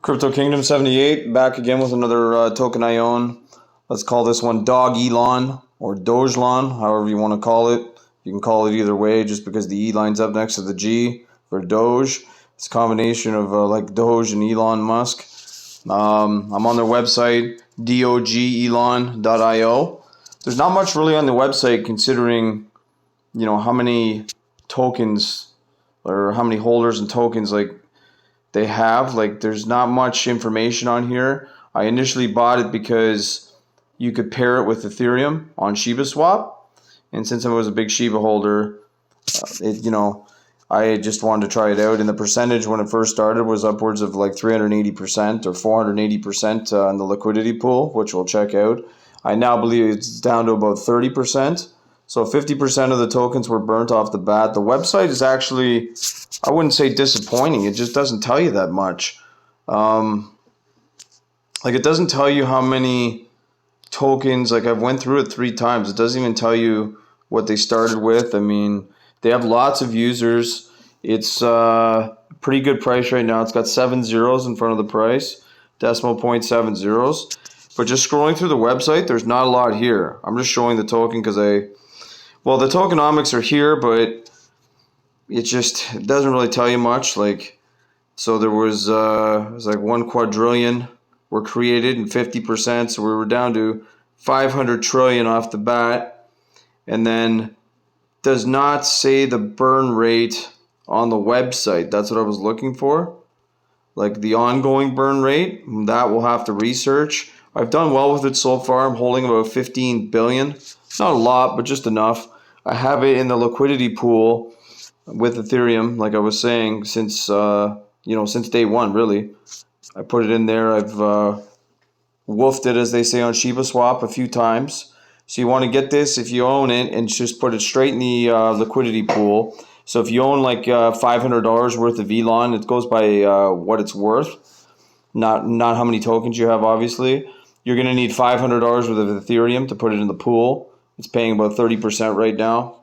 Crypto Kingdom 78 back again with another token I own. Let's call this one Dogelon or Dogelon, however you want to call it. You can call it either way just because the E line's up next to the G for Doge. It's a combination of like Doge and Elon Musk. I'm on their website, dogelon.io. There's not much really on the website considering, how many tokens or how many holders and tokens they have. There's not much information on here. I initially bought it because you could pair it with Ethereum on Shibaswap, and since I was a big Shiba holder, I just wanted to try it out. And the percentage when it first started was upwards of like 380% or 480% on the liquidity pool, which we'll check out. I now believe it's down to about 30%. So 50% of the tokens were burnt off the bat. The website is actually, I wouldn't say disappointing. It just doesn't tell you that much. It doesn't tell you how many tokens. I've went through it 3 times. It doesn't even tell you what they started with. I mean, they have lots of users. It's a pretty good price right now. It's got 7 zeros in front of the price, decimal point 7 zeros. But just scrolling through the website, there's not a lot here. I'm just showing the token because the tokenomics are here, but it doesn't really tell you much. So there was, it was like 1 quadrillion were created and 50%. So we were down to 500 trillion off the bat. And then does not say the burn rate on the website. That's what I was looking for. Like the ongoing burn rate, that we'll have to research. I've done well with it so far. I'm holding about 15 billion. Not a lot, but just enough. I have it in the liquidity pool with Ethereum, like I was saying, since since day one, really. I put it in there. I've woofed it, as they say on Shibaswap, a few times. So you want to get this if you own it and just put it straight in the liquidity pool. So if you own like $500 worth of ELON, it goes by what it's worth, not how many tokens you have, obviously. You're going to need $500 worth of Ethereum to put it in the pool. It's paying about 30% right now.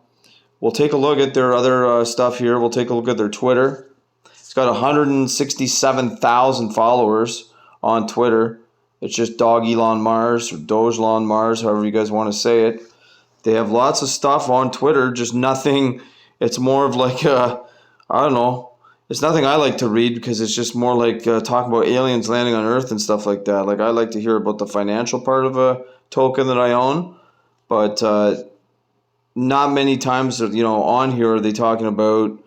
We'll take a look at their other stuff here. We'll take a look at their Twitter. It's got 167,000 followers on Twitter. It's just Dogelon Mars or Dogelon Mars, however you guys want to say it. They have lots of stuff on Twitter, just nothing. It's more of like, I don't know. It's nothing I like to read because it's just more like talking about aliens landing on Earth and stuff like that. I like to hear about the financial part of a token that I own. But not many times, on here are they talking about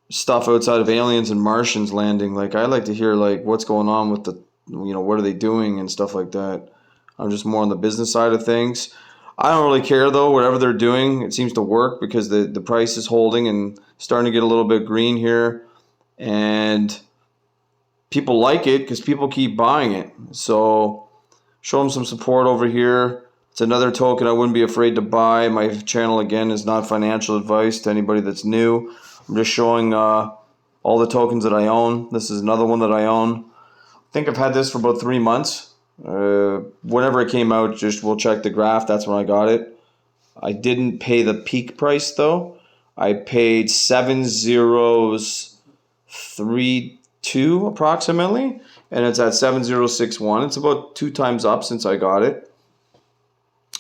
stuff outside of aliens and Martians landing. I like to hear what's going on with the, what are they doing and stuff like that. I'm just more on the business side of things. I don't really care though. Whatever they're doing, it seems to work because the price is holding and starting to get a little bit green here, and people like it because people keep buying it. So show them some support over here. It's another token I wouldn't be afraid to buy. My channel, again, is not financial advice to anybody that's new. I'm just showing all the tokens that I own. This is another one that I own. I think I've had this for about 3 months. Whenever it came out, we'll check the graph. That's when I got it. I didn't pay the peak price, though. I paid 7032 approximately, and it's at 7061. It's about 2 times up since I got it.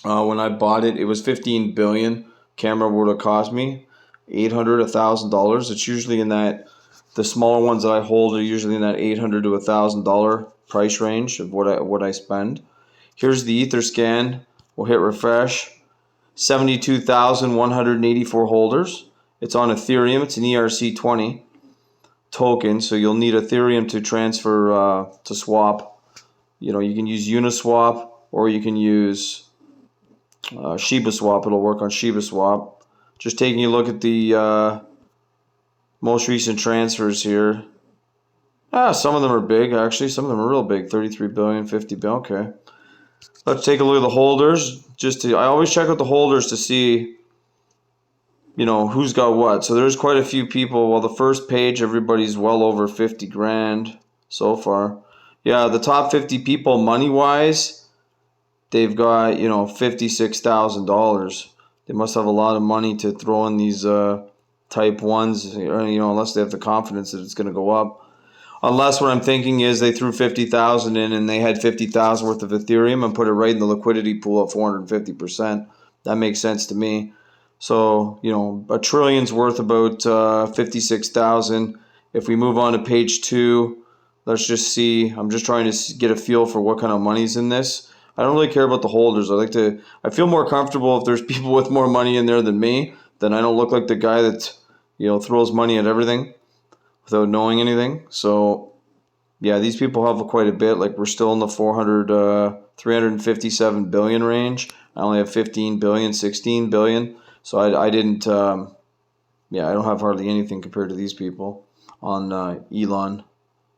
When I bought it, it was 15 billion. Camera would have cost me $800, $1,000. It's usually in that. The smaller ones that I hold are usually in that $800 to $1,000 price range of what I spend. Here's the Ether scan. We'll hit refresh. 72,184 holders. It's on Ethereum. It's an ERC20 token, so you'll need Ethereum to transfer to swap. You can use Uniswap or you can use Shibaswap. It'll work on Shibaswap. Just taking a look at the most recent transfers here. Some of them are big, actually. Some of them are real big. 33 billion, 50 billion. Okay. Let's take a look at the holders. I always check out the holders to see, who's got what. So there's quite a few people. Well, the first page, everybody's well over 50 grand so far. Yeah, the top 50 people, money-wise, they've got, $56,000. They must have a lot of money to throw in these type 1s, unless they have the confidence that it's going to go up. Unless what I'm thinking is they threw 50,000 in and they had 50,000 worth of Ethereum and put it right in the liquidity pool at 450%. That makes sense to me. So, you know, a trillion's worth about 56,000. If we move on to page 2, let's just see. I'm just trying to get a feel for what kind of money's in this. I don't really care about the holders. I feel more comfortable if there's people with more money in there than me. Then I don't look like the guy that, you know, throws money at everything without knowing anything. So, yeah, these people have quite a bit. Like, we're still in the 357 billion range. I only have 15 billion, 16 billion. So I didn't, I don't have hardly anything compared to these people on ELON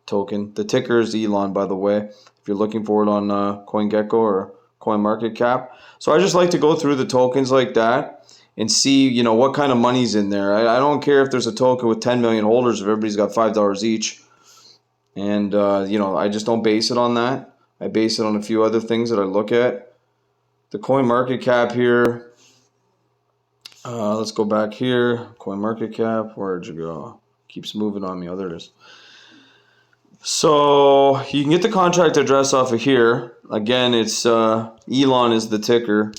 token. The ticker is ELON, by the way, if you're looking for it on CoinGecko or CoinMarketCap. So I just like to go through the tokens like that and see, you know, what kind of money's in there. I don't care if there's a token with 10 million holders if everybody's got $5 each. And, you know, I just don't base it on that. I base it on a few other things that I look at. The CoinMarketCap here. Let's go back here. CoinMarketCap. Where'd you go? Keeps moving on me. Oh, there it is. So you can get the contract address off of here. Again, it's ELON is the ticker.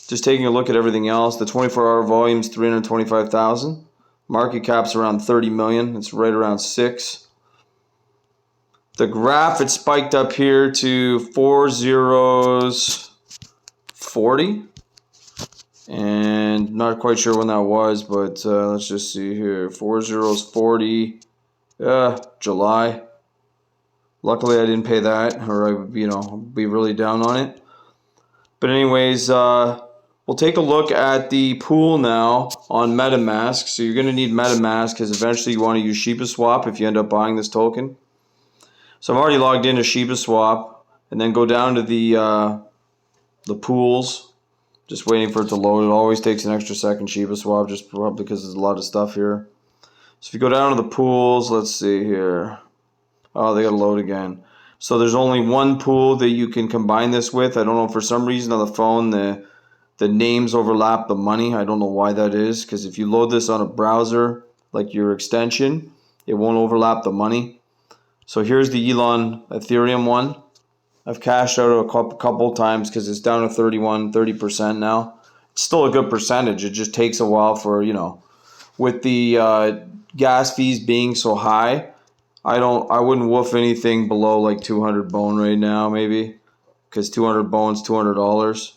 Just taking a look at everything else. The 24-hour volume is 325,000. Market cap's around 30 million. It's right around 6. The graph, it spiked up here to 4 zeros 40. And not quite sure when that was, but let's just see here. 4 zeros 40. July. Luckily, I didn't pay that, or I would, you know, be really down on it. But anyways, we'll take a look at the pool now on MetaMask. So you're going to need MetaMask because eventually you want to use Shibaswap if you end up buying this token. So I'm already logged into Shibaswap, and then go down to the pools. Just waiting for it to load. It always takes an extra second, Shibaswap, just probably because there's a lot of stuff here. So if you go down to the pools, let's see here. Oh, they got to load again. So there's only one pool that you can combine this with. I don't know, for some reason on the phone, the names overlap the money. I don't know why that is, because if you load this on a browser, like your extension, it won't overlap the money. So here's the ELON Ethereum one. I've cashed out a couple times because it's down to 30% now. It's still a good percentage. It just takes a while for, you know, with the gas fees being so high, I wouldn't woof anything below like 200 bone right now, maybe, because 200 bones, $200.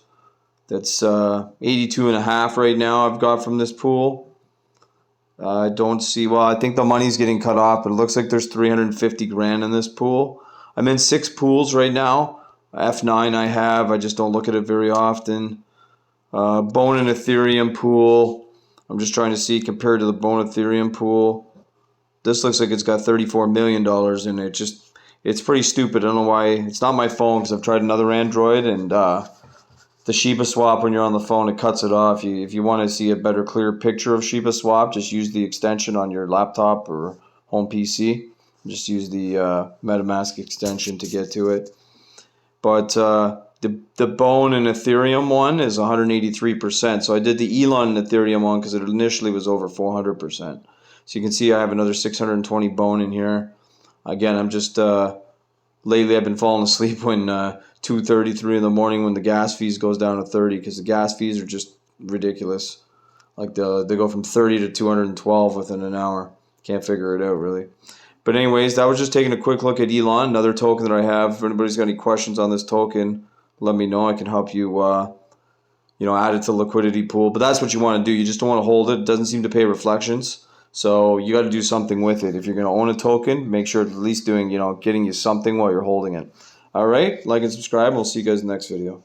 That's 82.5 right now I've got from this pool. I don't see, well, I think the money's getting cut off, but it looks like there's 350 grand in this pool. I'm in 6 pools right now. F9 I have. I just don't look at it very often. Bone and Ethereum pool. I'm just trying to see compared to the Bone Ethereum pool. This looks like it's got $34 million in it. It's pretty stupid. I don't know why. It's not my phone because I've tried another Android, and the Shibaswap, when you're on the phone, it cuts it off. If you want to see a better, clear picture of Shibaswap, just use the extension on your laptop or home PC. Just use the MetaMask extension to get to it. But the Bone and Ethereum one is 183%. So I did the ELON and Ethereum one because it initially was over 400%. So you can see I have another 620 Bone in here. Again, I'm just lately I've been falling asleep when 2:33 in the morning when the gas fees goes down to 30, because the gas fees are just ridiculous. Like they go from 30 to 212 within an hour. Can't figure it out really. But anyways, that was just taking a quick look at ELON, another token that I have. If anybody's got any questions on this token, let me know. I can help you, add it to the liquidity pool. But that's what you want to do. You just don't want to hold it. It doesn't seem to pay reflections. So you got to do something with it. If you're going to own a token, make sure it's at least doing, getting you something while you're holding it. All right, like and subscribe. We'll see you guys in the next video.